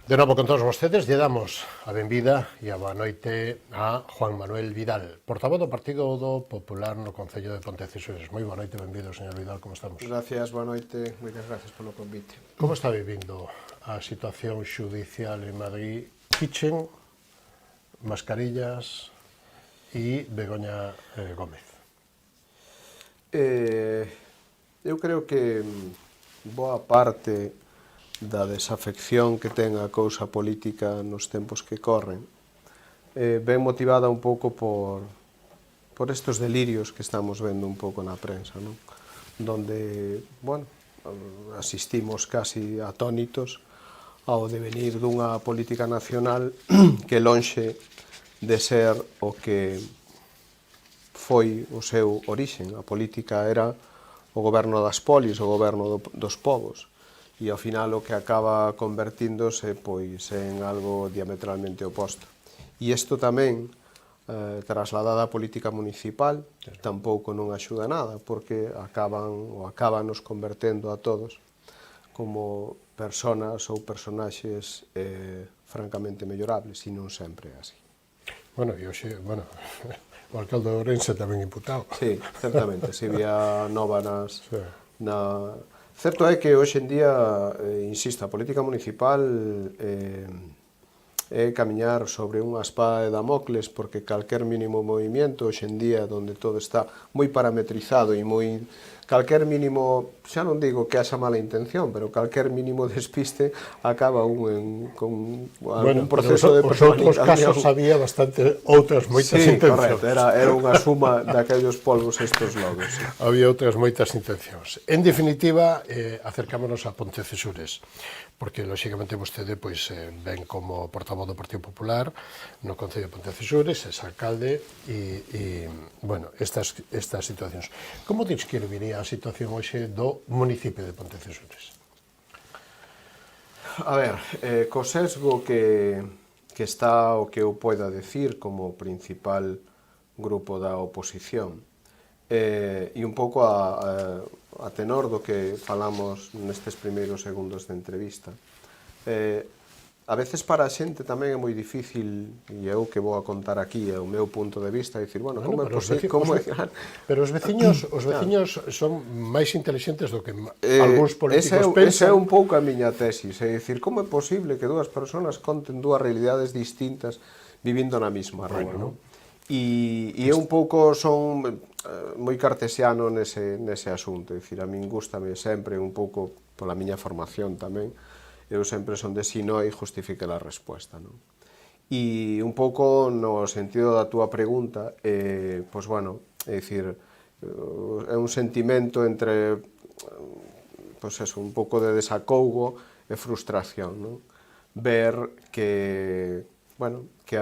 De novo con todos vostedes, lle damos a benvida e a boa noite a Juan Manuel Vidal, portavoz do Partido do Popular no Concello de Pontecesures. Moi boa noite, benvido, señor Vidal, como estamos? Gracias, boa noite, moitas gracias polo convite. Como está vivindo a situación xudicial en Madrid? Kitchen, mascarillas e Begoña Gómez. Eu creo que boa parte da desafección que ten a cousa política nos tempos que corren ben motivada un pouco por estes delirios que estamos vendo un pouco na prensa, non? Donde, bueno, asistimos casi atónitos ao devenir dunha política nacional que lonxe de ser o que foi o seu orixen. A política era o goberno das polis, o goberno dos povos, e ao final o que acaba convertíndose pois en algo diametralmente oposto. E isto tamén, trasladada á política municipal, tampouco non axuda nada, porque acaban nos convertendo a todos como personas ou personaxes francamente mellorables, e non sempre é así. Bueno, e hoxe, o alcalde de Ourense tamén imputado. Sí, certamente, se vía nova na... Certo é que hoxe en día, insisto, a política municipal é camiñar sobre unha espada de Damocles, porque calquer mínimo movimento hoxe en día, onde todo está moi parametrizado e moi... calquer mínimo, xa non digo que haxa mala intención, pero calquer mínimo despiste acaba con algún proceso de personalización. Os outros casos había bastante outras moitas intencións. Sí, correcto, era unha suma daqueles polvos estos lodos. Sí. Había outras moitas intencións. En definitiva, acercámonos a Pontecesures, porque, lóxicamente, vostede ven como portavoz do Partido Popular no Concello de Pontecesures, é alcalde, e, bueno, estas situacións. Como describiría a situación hoxe do municipio de Pontecesures? A ver, co sesgo que está o que eu poida decir como principal grupo da oposición, e un pouco a tenor do que falamos nestes primeiros segundos de entrevista. A veces para a xente tamén é moi difícil, e eu que vou a contar aquí é o meu punto de vista, dicir, bueno, como é posible... Pero os veciños son máis intelixentes do que algúns políticos pensan. Esa é un pouco a miña tesis, é dicir, como é posible que dúas persoas conten dúas realidades distintas vivindo na mesma rúa, non? E eu un pouco son moi cartesiano nese asunto, é dicir, a min gústame sempre un pouco, pola miña formación tamén, eu sempre son de si no e justifique a resposta, non? E un pouco no sentido da túa pregunta, pois, bueno, é dicir, é un sentimento entre, pois eso, un pouco de desacougo e frustración, non? Ver que, bueno, que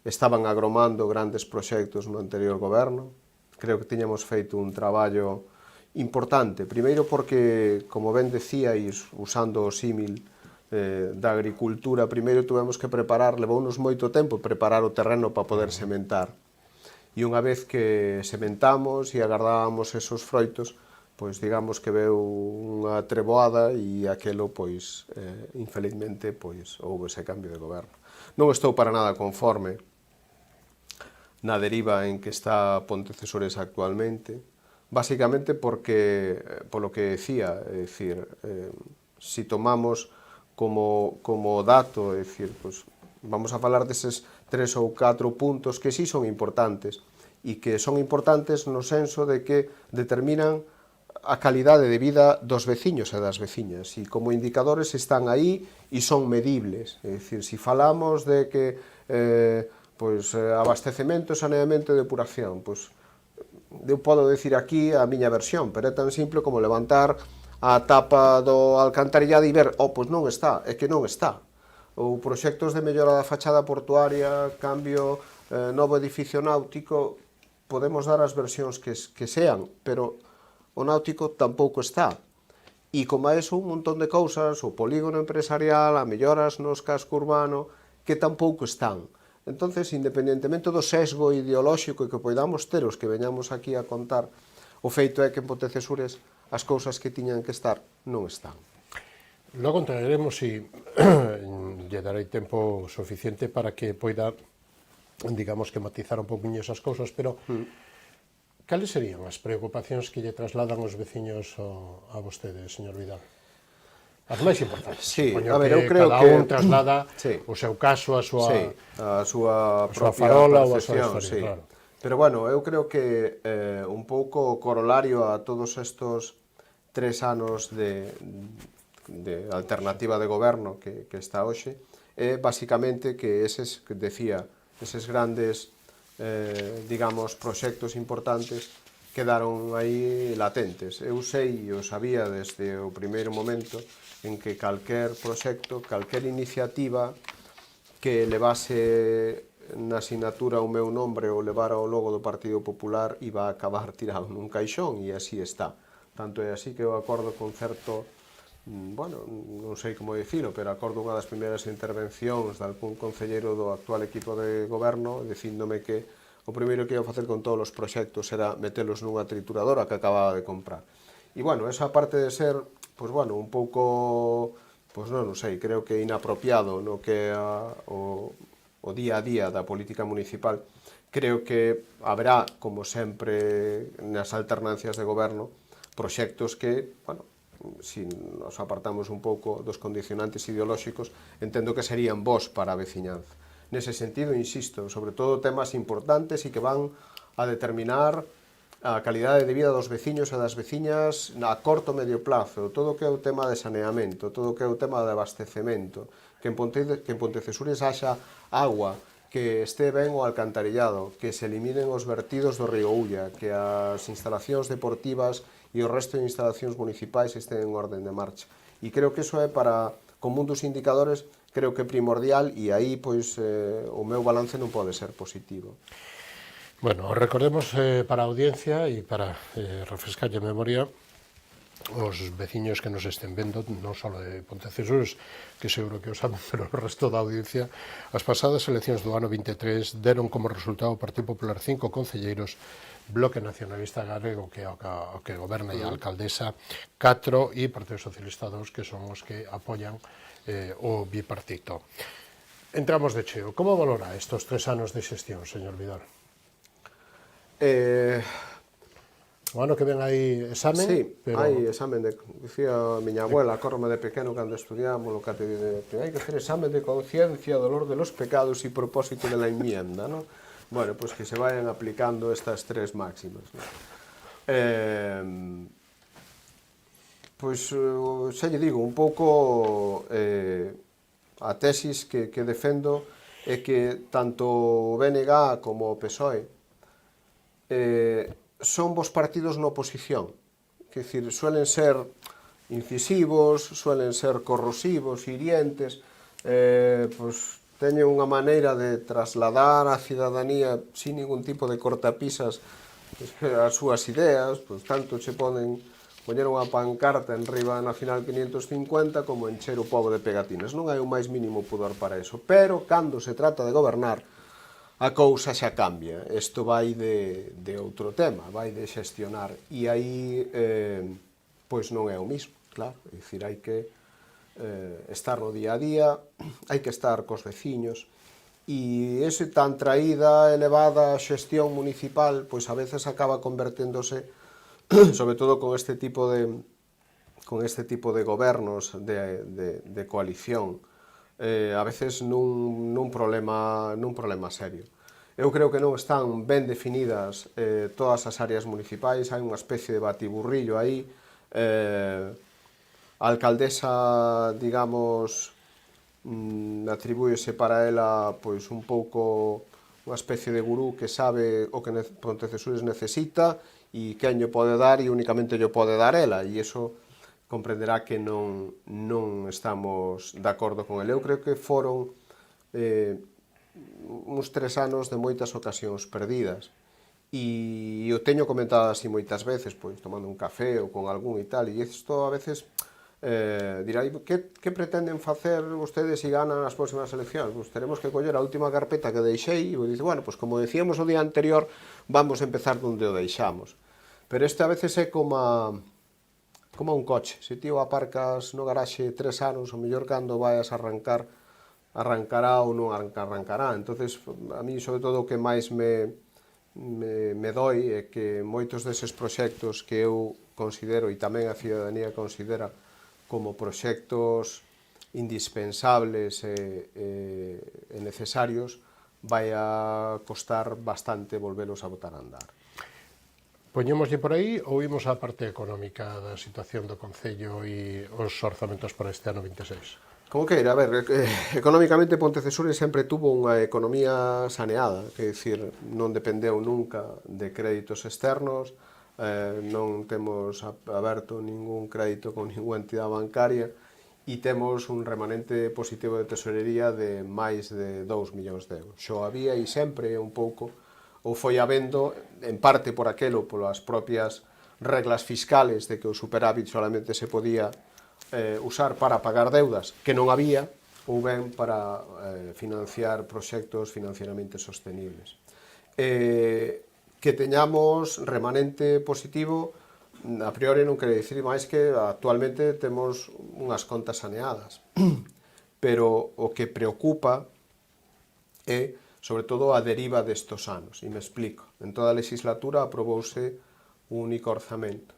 estaban agromando grandes proxectos no anterior goberno. Creo que tiñamos feito un traballo importante, primeiro porque, como ben decíais, usando o símil da agricultura, primeiro tuvemos que levounos moito tempo preparar o terreno para poder sementar. E unha vez que sementamos e agardábamos esos froitos, pois digamos que veu unha treboada e aquelo, pois, infelizmente, pois, houve ese cambio de goberno. Non estou para nada conforme na deriva en que está Pontecesures actualmente, basicamente porque, polo que decía, é dicir, se tomamos como dato, é dicir, pues, vamos a falar deses 3 ou 4 puntos que sí son importantes, e que son importantes no senso de que determinan a calidade de vida dos veciños e das veciñas, e como indicadores están aí e son medibles. É dicir, se falamos de que abastecemento, saneamento e depuración, pois, eu podo decir aquí a miña versión, pero é tan simple como levantar a tapa do alcantarillado e ver, pois non está, é que non está. Ou proxectos de mellora da fachada portuaria, cambio, novo edificio náutico, podemos dar as versións que sean, pero o náutico tampouco está. E como a eso, un montón de cousas, o polígono empresarial, a melloras nos casco urbano, que tampouco están. Entonces, independentemente do sesgo ideolóxico que poidamos ter os que veñamos aquí a contar, o feito é que en Pontecesures as cousas que tiñan que estar non están. Logo entraremos e lle darei tempo suficiente para que poida, digamos, que matizar un poquinho esas cousas, pero cales serían as preocupacións que lle trasladan os veciños a vostede, señor Vidal? As máis importantes. Sí, Supoño a ver, eu que creo cada que un traslada sí. o seu caso, a súa, Sí, a súa propia farola ou a súa percepción, historia, sí. claro. Pero bueno, eu creo que un pouco o corolario a todos estos 3 anos de alternativa de goberno que está hoxe é basicamente que eses, que decía, eses grandes, digamos, proxectos importantes quedaron aí latentes. Eu sei e o sabía desde o primeiro momento en que calquer proxecto, calquer iniciativa que levase na asignatura o meu nombre ou levara o logo do Partido Popular iba a acabar tirado nun caixón e así está. Tanto é así que eu acordo con certo, bueno, non sei como dicilo, pero acordo unha das primeiras intervencións de algún concelleiro do actual equipo de goberno dicíndome que o primeiro que ia facer con todos os proxectos era metelos nunha trituradora que acababa de comprar. E, bueno, esa parte de ser, pois, bueno, un pouco, pois, non sei, creo que inapropiado no que o día a día da política municipal, creo que haberá, como sempre nas alternancias de goberno, proxectos que, bueno, si nos apartamos un pouco dos condicionantes ideolóxicos, entendo que serían bons para a veciñanza. Nese sentido, insisto, sobre todo temas importantes e que van a determinar a calidade de vida dos veciños e das veciñas a corto e medio plazo, todo o que é o tema de saneamento, todo o que é o tema de abastecemento, que en Pontecesures haxa agua, que este ben o alcantarillado, que se eliminen os vertidos do río Ulla, que as instalacións deportivas e o resto de instalacións municipais estén en orden de marcha. E creo que iso é para, como un dos indicadores, creo que é primordial e aí pois o meu balance non pode ser positivo. Bueno, recordemos para a audiencia e para refrescarlle a memoria os veciños que nos estén vendo, non só de Pontecesures, que seguro que o saben, pero o resto da audiencia, as pasadas eleccións do ano 23 deron como resultado o Partido Popular 5 concelleiros, Bloque Nacionalista Galego, que é o que goberna e a alcaldesa, 4 e Partido Socialista 2, que son os que apoian o bipartito. Entramos de cheo. Como valora estes 3 anos de xestión, señor Vidal? O ano que ven hai examen, sí, pero... hai examen de, dicía a miña abuela, acórrome de pequeno cando estudiamos lo que hai que hacer examen de conciencia, dolor de los pecados e propósito de la enmienda, ¿no? Bueno, pues que se vayan aplicando estas 3 máximas, ¿no? Pois, xa lle digo, un pouco a tesis que defendo é que tanto o BNG como o PSOE son vos partidos na oposición. Quer dicir, suelen ser incisivos, suelen ser corrosivos, hirientes, pois teñen unha maneira de trasladar á cidadanía sin ningún tipo de cortapisas as súas ideas, pois tanto che poden poñer unha pancarta en riba da Nacional 550 como encher o pobo de pegatinas. Non hai o máis mínimo pudor para eso, pero cando se trata de gobernar, a cousa xa cambia. Isto vai de outro tema, vai de xestionar. E aí, pois non é o mismo, claro. É dicir, hai que estar no día a día, hai que estar cos veciños. E ese tan traída, elevada xestión municipal, pois a veces acaba converténdose, sobre todo con este tipo de gobernos de coalición, a veces nun problema serio. Eu creo que non están ben definidas todas as áreas municipais, hai unha especie de batiburrillo aí. A alcaldesa, digamos, atribúese para ela pois un pouco unha especie de gurú que sabe o que Pontecesures necesita e quen lle pode dar e únicamente lle pode dar ela, e iso comprenderá que non estamos de acordo con ele. Eu creo que foron uns 3 anos de moitas ocasións perdidas, e o teño comentado así moitas veces, pois tomando un café ou con algún e tal, e isto a veces dirá, que pretenden facer vostedes se ganan as próximas eleccións? Pois teremos que coller a última carpeta que deixei e dice, bueno, pois como decíamos o día anterior, vamos a empezar donde o deixamos. Pero este a veces é como como un coche. Se ti o aparcas no garaxe 3 anos, o mellor cando vayas a arrancar, arrancará ou non arrancará. Entonces, a mí, sobre todo, o que máis me doi é que moitos deses proxectos que eu considero, e tamén a ciudadanía considera, como proxectos indispensables e necesarios, vai a costar bastante volvelos a botar a andar. Poñémoslle por aí ou imos á parte económica da situación do Concello e os orzamentos para este ano 26? Como queira, a ver, económicamente Pontecesures sempre tuvo unha economía saneada, que dicir, non dependeu nunca de créditos externos, non temos aberto ningún crédito con ninguna entidade bancaria e temos un remanente positivo de tesorería de máis de 2 millóns de euros. Xo había e sempre un pouco, ou foi habendo, en parte por aquelo, polas propias reglas fiscales de que o superávit solamente se podía usar para pagar deudas que non había, ou ben para financiar proxectos financieramente sostenibles. Que teñamos remanente positivo, a priori non quere dicir máis que actualmente temos unhas contas saneadas, pero o que preocupa é, sobre todo, a deriva destos anos, e me explico. En toda a legislatura aprobouse un único orzamento,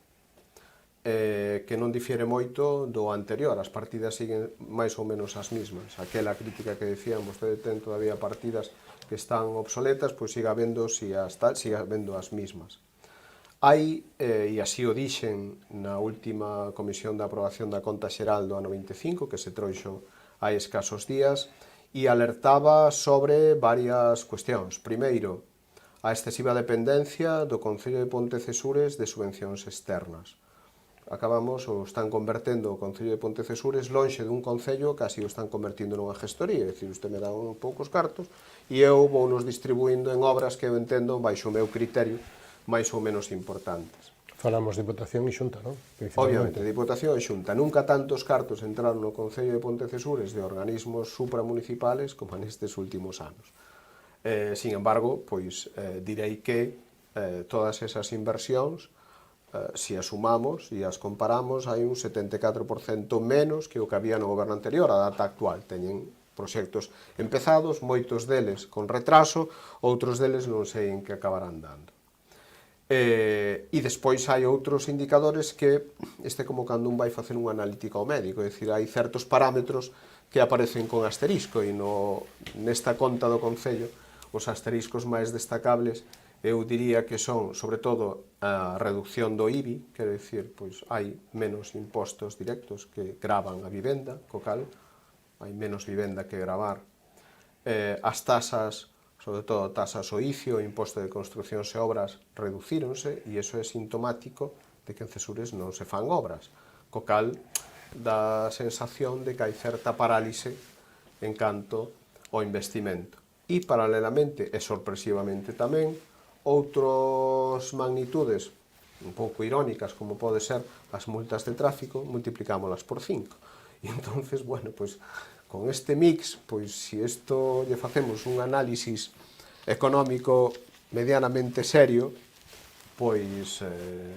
que non difiere moito do anterior, as partidas siguen máis ou menos as mismas. Aquela crítica que decían, vostede ten todavía partidas que están obsoletas, pois siga vendo as mismas. Hai, e así o dixen na última comisión de aprobación da Conta Xeral do ano 25, que se trouxo hai escasos días, e alertaba sobre varias cuestións. Primeiro, a excesiva dependencia do Concello de Pontecesures de subvencións externas. Acabamos, ou están convertendo o Concello de Pontecesures lonxe dun concello, casi o están convertindo nunha gestoría, é dicir, usted me dá un poucos cartos e eu vou nos distribuindo en obras que eu entendo, baixo o meu criterio, máis ou menos importantes. Falamos de Diputación e Xunta, non? Obviamente, Diputación e Xunta. Nunca tantos cartos entraron no Concello de Pontecesures de organismos supramunicipales como nestes últimos anos. Sin embargo, pois direi que todas esas inversións, se as sumamos e as comparamos, hai un 74% menos que o que había no goberno anterior, a data actual. Teñen proxectos empezados, moitos deles con retraso, outros deles non sei en que acabarán dando. E despois hai outros indicadores que este como cando un vai facer unha analítica ao médico, é dicir, hai certos parámetros que aparecen con asterisco e nesta conta do Concello os asteriscos máis destacables eu diría que son, sobre todo, a reducción do IBI, quero dicir, pois hai menos impostos directos que gravan a vivenda, co cal hai menos vivenda que gravar. As tasas, sobre todo tasas o ICIO, o imposto de construccións e obras, reducíronse, e iso é sintomático de que en Cesures non se fan obras, co cal dá a sensación de que hai certa parálise en canto ao investimento. E, paralelamente, e sorpresivamente tamén, outras magnitudes un pouco irónicas, como pode ser as multas de tráfico, multiplicámolas por 5. E entonces, bueno, pois, con este mix, pois, se isto lle facemos un análisis económico medianamente serio, pois,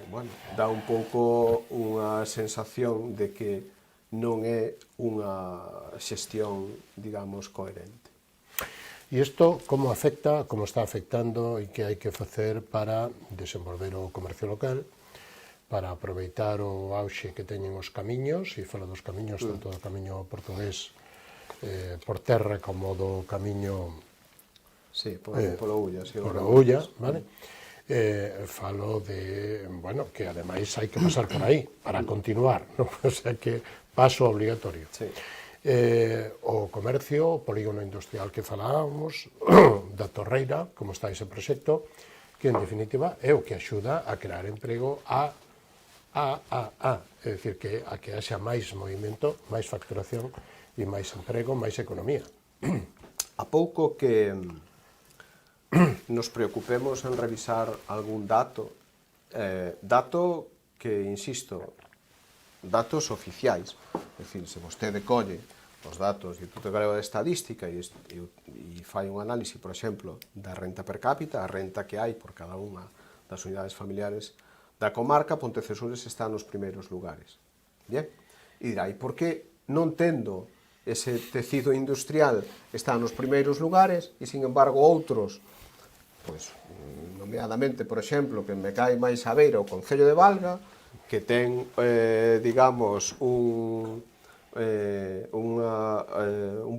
bueno, dá un pouco unha sensación de que non é unha xestión, digamos, coherente. E isto como afecta, como está afectando e que hai que facer para desenvolver o comercio local, para aproveitar o auxe que teñen os camiños, e fala dos camiños, tanto do camiño portugués por terra como do camiño polo Ulla. Polo Ulla, vale? Falo de, bueno, que ademais hai que pasar por aí para continuar, non? O sea que paso obligatorio. Sí. O comercio, o polígono industrial que falábamos, da Torreira, como está ese proxecto, que en definitiva é o que axuda a crear emprego é dicir, que a que haxa máis movimento, máis facturación e máis emprego, máis economía. A pouco que nos preocupemos en revisar algún dato que, insisto, datos oficiais. É dicir, se vostede colle os datos do Instituto Galego de Estadística e fai un análise, por exemplo, da renta per cápita, a renta que hai por cada unha das unidades familiares da comarca, Pontecesures está nos primeiros lugares. Bien? E dirá, e por que non tendo ese tecido industrial está nos primeiros lugares e, sin embargo, outros, pois, nomeadamente, por exemplo, que me cae máis a beira o Concello de Valga, que ten, digamos, un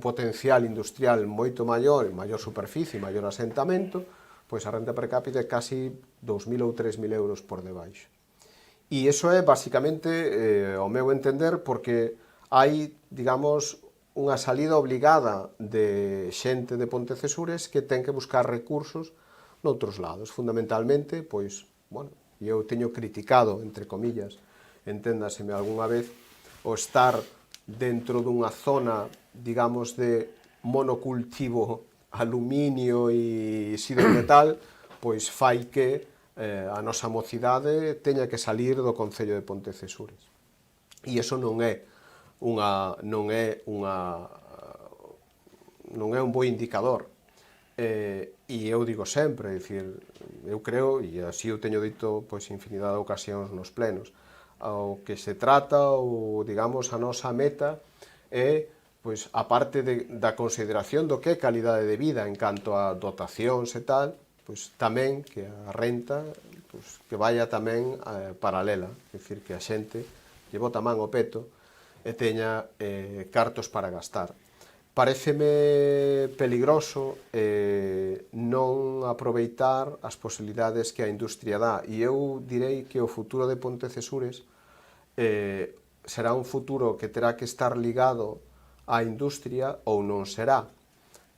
potencial industrial moito maior, maior superficie, maior asentamento, pois a renta per cápita é casi 2.000 ou 3.000 euros por debaixo. E iso é, basicamente, ao meu entender, porque hai, digamos, unha salida obligada de xente de Pontecesures que ten que buscar recursos noutros lados. Fundamentalmente, pois, bueno, eu teño criticado, entre comillas, enténdaseme algunha vez, o estar dentro dunha zona, digamos, de monocultivo aluminio e hidrometal, pois fai que a nosa mocidade teña que salir do Concello de Pontecesures. E iso non é un bo indicador. E eu digo sempre, eu creo, e así eu teño dito pois infinidade de ocasións nos plenos, o que se trata, ou digamos a nosa meta é, pois, a parte da consideración do que é calidade de vida en canto a dotacións e tal, pois tamén que a renta pois, que vaya tamén paralela, é dicir, que a xente lle bota man ao peto e teña cartos para gastar. Paréceme peligroso non aproveitar as posibilidades que a industria dá, e eu direi que o futuro de Pontecesures será un futuro que terá que estar ligado á industria ou non será,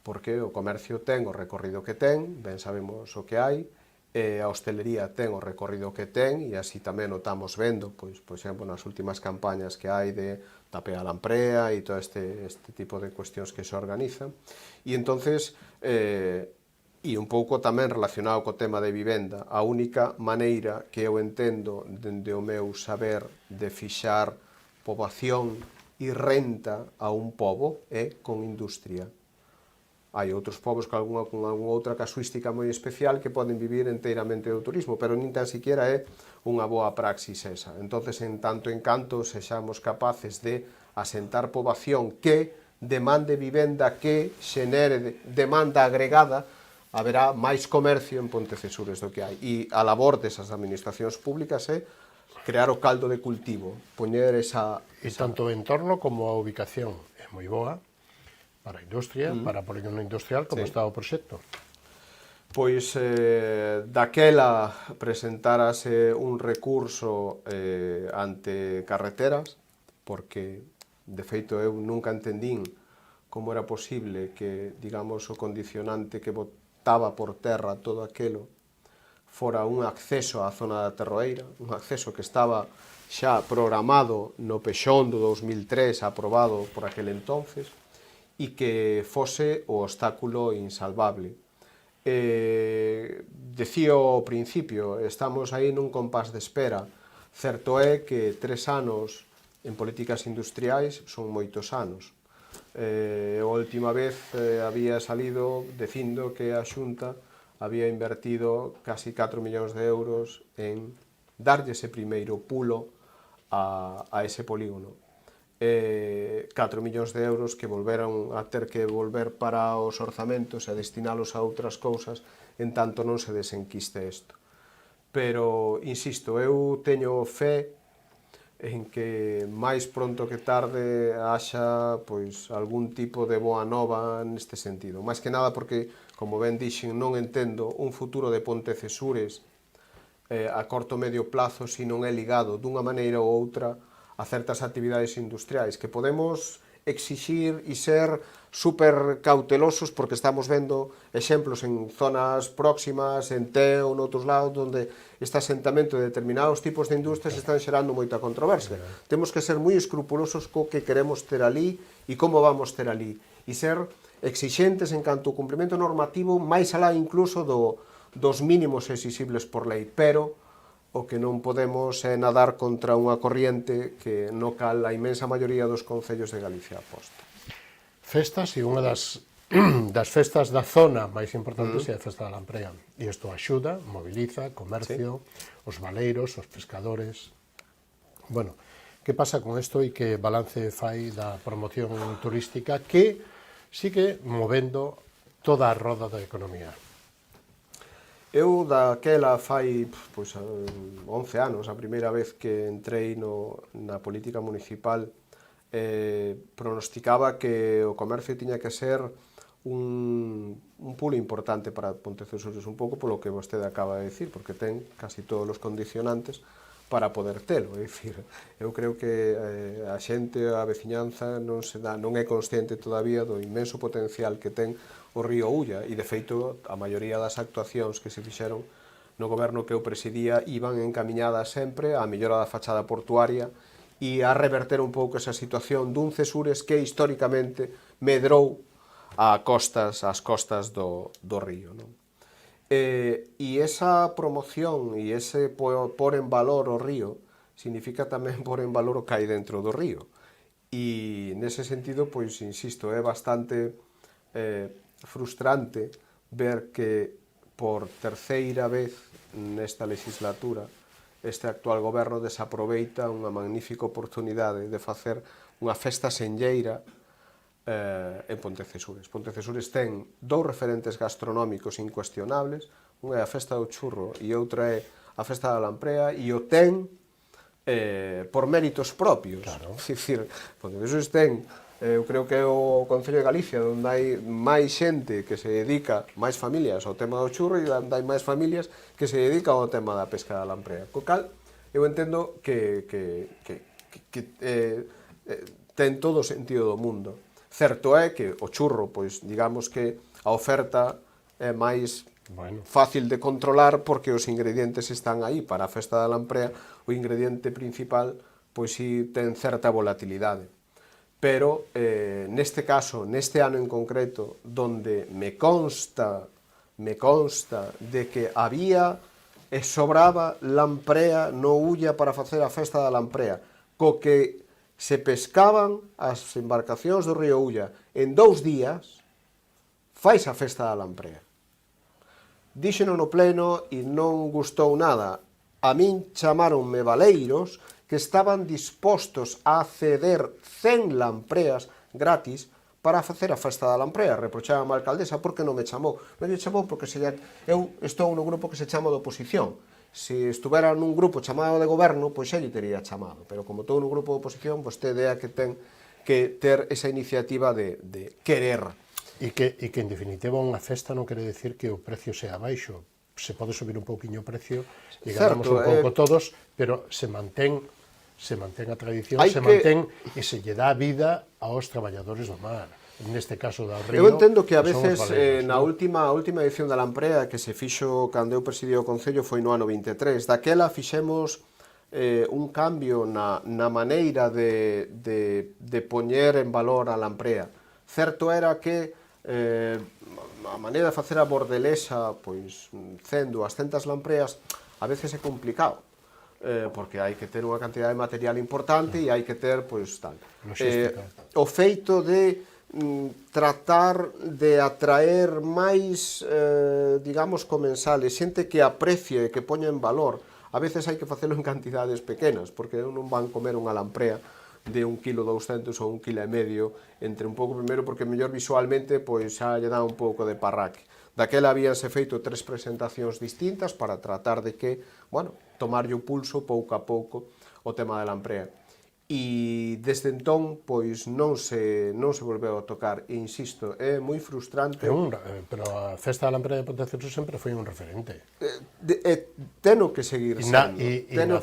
porque o comercio ten o recorrido que ten, ben sabemos o que hai, e a hostelería ten o recorrido que ten, e así tamén o estamos vendo, pois, por exemplo, nas últimas campañas que hai de Tapea a Lamprea e todo este tipo de cuestións que se organizan. E entonces, e un pouco tamén relacionado co tema de vivenda, a única maneira que eu entendo dende o meu saber de fixar poboación e renta a un pobo é con industria. Hai outros povos con algunha outra casuística moi especial que poden vivir enteiramente do turismo, pero nin tan siquiera é unha boa praxis esa. Entonces, en tanto en canto sexamos capaces de asentar poboación que demande vivenda, que xenere demanda agregada, haberá máis comercio en Pontecesures do que hai. E a labor desas administracións públicas é crear o caldo de cultivo, poñer esa... E tanto o entorno como a ubicación é moi boa para a industria, para a polígono industrial, como está o proxecto. Pois daquela presentárase un recurso ante carreteras, porque, de feito, eu nunca entendín como era posible que, digamos, o condicionante que botaba por terra todo aquelo fora un acceso á zona da Terroeira, un acceso que estaba xa programado no pexón do 2003, aprobado por aquel entonces, e que fose o obstáculo insalvable. Decía ao principio, estamos aí nun compás de espera. Certo é que 3 anos en políticas industriais son moitos anos. A última vez había salido dicindo que a Xunta había invertido casi 4 millóns de euros en darlle ese primeiro pulo a ese polígono. 4 millóns de euros que volveron a ter que volver para os orzamentos e destinalos a outras cousas en tanto non se desenquiste isto. Pero, insisto, eu teño fe en que máis pronto que tarde haxa pois, algún tipo de boa nova neste sentido. Máis que nada porque, como ben dixen, non entendo un futuro de Pontecesures a corto medio plazo se non é ligado dunha maneira ou outra a certas actividades industriais, que podemos exixir e ser super cautelosos porque estamos vendo exemplos en zonas próximas, en Teo, noutros lados, onde este asentamento de determinados tipos de industrias están xerando moita controversia. Temos que ser moi escrupulosos co que queremos ter ali e como vamos ter ali, e ser exixentes en canto ao cumprimento normativo, máis alá incluso dos mínimos exigibles por lei, pero o que non podemos é nadar contra unha corriente que no cal a inmensa maioría dos concellos de Galicia aposta. Festas e unha das das festas da zona máis importantes é a festa da Lamprea. E isto axuda, moviliza, comercio, os valeiros, os pescadores. Bueno, que pasa con isto e que balance fai da promoción turística que sigue movendo toda a roda da economía? Eu daquela fai 11 anos, a primeira vez que entrei na política municipal, pronosticaba que o comercio tiña que ser un pulo importante para Pontecesures, un pouco polo que vostede acaba de decir, porque ten casi todos os condicionantes para poder telo. É dicir, eu creo que a xente, a veciñanza, non é consciente todavía do inmenso potencial que ten o río Ulla, e de feito a maioría das actuacións que se fixeron no goberno que eu presidía iban encaminhadas sempre á mellora da fachada portuaria e a reverter un pouco esa situación dun Cesures que históricamente medrou ás costas do río. E esa promoción e ese por en valor o río significa tamén por en valor o que hai dentro do río. E nese sentido, pois, insisto, é bastante frustrante ver que por terceira vez nesta legislatura este actual goberno desaproveita unha magnífica oportunidade de facer unha festa senlleira en Pontecesures. Pontecesures ten dous referentes gastronómicos incuestionables, unha é a festa do churro e outra é a festa da Lamprea, e o ten por méritos propios. Claro. É dicir, Pontecesures ten, eu creo que é o Concello de Galicia onde hai máis xente que se dedica, máis familias ao tema do churro, e onde hai máis familias que se dedican ao tema da pesca da Lamprea. Co cal, eu entendo que ten todo o sentido do mundo. Certo é que o churro, pois, digamos que a oferta é máis fácil de controlar porque os ingredientes están aí. Para a festa da Lamprea, o ingrediente principal, pois, si ten certa volatilidade. Pero, neste caso, neste ano en concreto, donde me consta de que había e sobraba Lamprea no Ulla para facer a festa da Lamprea, co que se pescaban as embarcacións do río Ulla en 2 días, fais a festa da Lamprea. Díxeno no pleno e non gustou nada. A min chamaronme valeiros que estaban dispostos a ceder 100 lampreas gratis para facer a festa da Lamprea. Reprochaba a alcaldesa porque non me chamou. Non me chamou porque eu estou no grupo que se chama de oposición. Se estuvera nun grupo chamado de goberno, pois xa lle teria chamado. Pero como estou nun grupo de oposición, vostede é a que ten que ter esa iniciativa de querer. E que en definitiva unha festa non quere decir que o precio sea baixo. Se pode subir un pouquiño o precio e ganamos un pouco todos, pero se mantén a tradición, mantén e se lle dá vida aos traballadores do mar. Neste caso do río. Eu entendo que a veces na última edición da Lamprea que se fixo cando eu presidí o Concello foi no ano 23. Daquela fixemos un cambio na maneira de poñer en valor a Lamprea. Certo era que a maneira de facer a bordelesa, pois, 100, 200 lampreas, a veces é complicado, porque hai que ter unha cantidad de material importante e hai que ter, pois, tal. O feito de tratar de atraer máis, digamos, comensales, xente que aprecie e que poña en valor. A veces hai que facelo en cantidades pequenas, porque non van comer unha lamprea de 1,2 kg ou 1,5 kg entre un pouco, primeiro porque mellor visualmente pois xa lle dá un pouco de parraque. Daquela habíanse feito 3 presentacións distintas para tratar de que, bueno, tomarlle o pulso pouco a pouco o tema da Lamprea. E desde entón, pois non se volveu a tocar, e insisto, é moi frustrante. Pero a festa da Lamprea de Pontecesures sempre foi un referente. Teno que seguir sendo. E na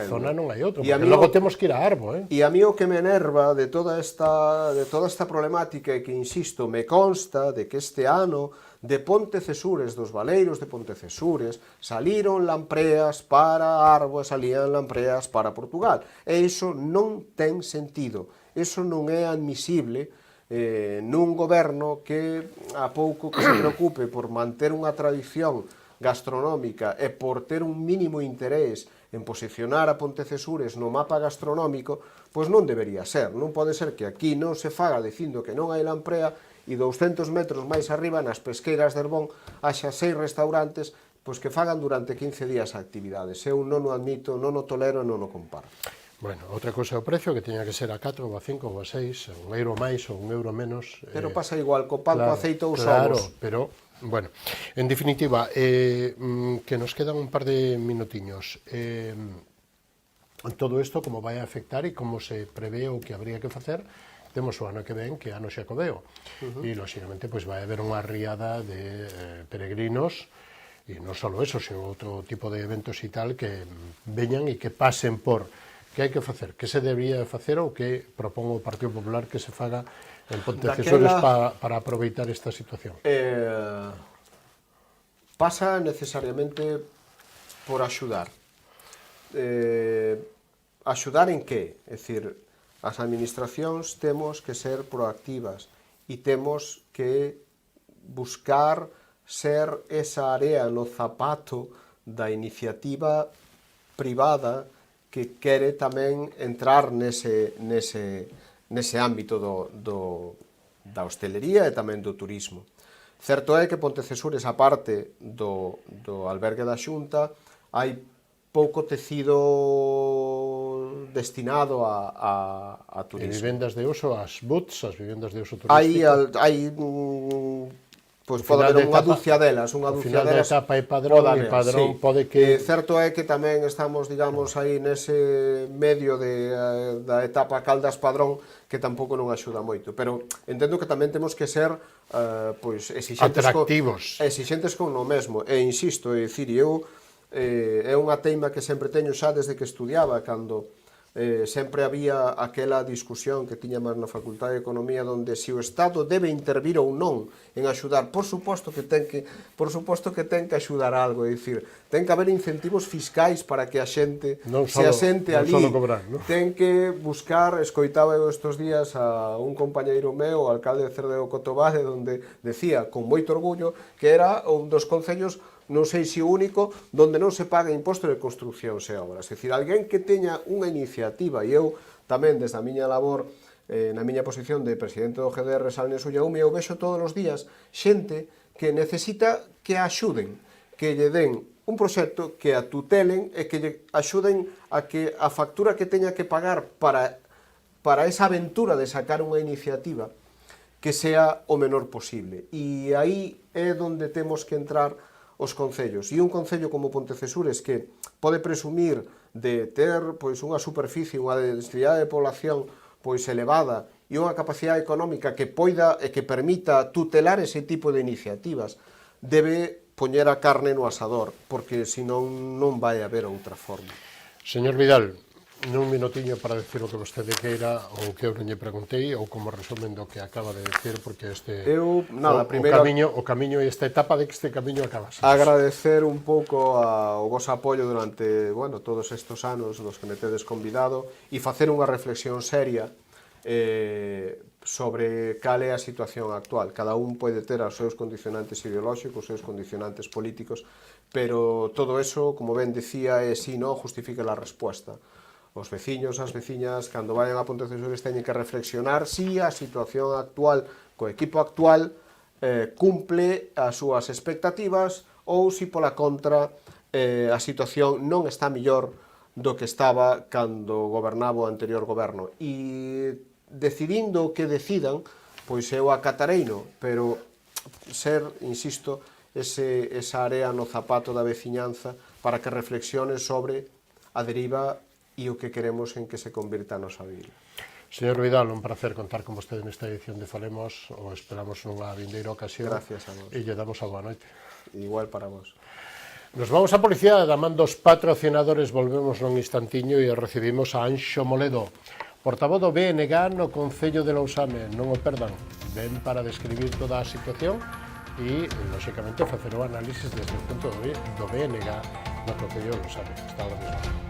zona non hai outro, porque logo temos que ir a Arbo. E a mí o que me enerva de toda esta problemática é que, insisto, me consta de que este ano de Pontecesures, dos valeiros de Pontecesures, saliron lampreas para Arbo e salían lampreas para Portugal. E iso non ten sentido. Iso non é admisible nun goberno que a pouco que se preocupe por manter unha tradición gastronómica e por ter un mínimo interés en posicionar a Pontecesures no mapa gastronómico, pois non debería ser. Non pode ser que aquí non se faga dicindo que non hai lamprea e 200 metros máis arriba, nas pesqueiras de Herbón, haxa 6 restaurantes pois que fagan durante 15 días a actividades. Eu non o admito, non o tolero e non o comparo. Bueno, outra cousa é o precio, que teña que ser a 4 ou a 5 ou a 6, un euro máis ou un euro menos. Pero pasa igual, co pan, co aceite ou claro, ovos. pero, bueno, en definitiva, que nos quedan un par de minutiños. Todo isto como vai a afectar e como se prevé o que habría que facer. Temos o ano que ven, que é ano xacobeo, e, lóxicamente, pois vai haber unha riada de peregrinos, e non só eso, sino outro tipo de eventos e tal, que veñan e que pasen por que hai que facer, que se debería facer ou que propón o Partido Popular que se faga en Pontecesures para aproveitar esta situación. Pasa necesariamente por axudar. Axudar en que? É dicir, as administracións temos que ser proactivas e temos que buscar ser esa area no zapato da iniciativa privada que quere tamén entrar nese ámbito da hostelería e tamén do turismo. Certo é que Pontecesures, a parte do albergue da Xunta, hai pouco tecido destinado a turismo. E vivendas de uso, as BUTs, as vivendas de uso turístico. Hai pois pode haber unha dúcia delas, Ao final da etapa é Padrón, e Padrón pode que... Certo é que tamén estamos, digamos, aí nese medio da etapa Caldas Padrón, que tampouco non axuda moito, pero entendo que tamén temos que ser pois exixentes con o mesmo, e insisto, é dicir, é unha teima que sempre teño xa desde que estudiaba, cando sempre había aquela discusión que tiñamos na Facultade de Economía onde se o Estado debe intervir ou non en axudar. Por suposto que ten que axudar algo, é dicir, ten que haber incentivos fiscais para que a xente se asente ali. Ten que buscar, escoitaba eu estes días a un compañeiro meu, o alcalde de Cerdeo Cotobade, onde decía con moito orgullo que era un dos concellos, non sei se o único, donde non se paga imposto de construccións e obras. É dicir, alguén que teña unha iniciativa, e eu tamén, desde a miña labor, na miña posición de presidente do GDR Salnes Ullaume, eu vexo todos os días xente que necesita que a axuden, que lle den un proxecto, que a tutelen e que lle axuden a que a factura que teña que pagar para esa aventura de sacar unha iniciativa que sea o menor posible. E aí é onde temos que entrar os concellos. E un concello como Pontecesures, que pode presumir de ter pois unha superficie, unha densidade de población pois elevada e unha capacidade económica que poida e que permita tutelar ese tipo de iniciativas, debe poñer a carne no asador, porque senón non vai haber outra forma. Señor Vidal, nun minutiño para decir o que vostede queira ou que eu non lle preguntei ou como resumen do que acaba de decir, porque o camiño e esta etapa de que este camiño acabase. Agradecer un pouco o vosso apoio durante todos estes anos nos que me tedes convidado e facer unha reflexión seria sobre cal é a situación actual. Cada un pode ter os seus condicionantes ideolóxicos, os seus condicionantes políticos, pero todo eso, como ben decía, si non justifica a resposta. Os veciños, as veciñas, cando vayan a Pontecesures teñen que reflexionar si a situación actual, co equipo actual, cumple as súas expectativas ou si pola contra a situación non está mellor do que estaba cando gobernaba o anterior goberno. E decidindo o que decidan, pois eu acatareino, pero ser, insisto, esa area no zapato da veciñanza para que reflexione sobre a deriva e o que queremos en que se convirta a nosa vila. Señor Vidal, un placer contar con vostede nesta edición de Falemos, o esperamos nunha vindeira ocasión. Gracias a vos. E lle damos a boa noite. Igual para vos. Nos vamos a publicidade, da man dos patrocinadores, volvemos nun instantiño e recibimos a Anxo Moledo, portavoz do BNG no Concello de Lousame. Non o perdan, ven para describir toda a situación e, lóxicamente, facer o análisis desde o punto do BNG no Concello de Lousame. Hasta ahora mismo.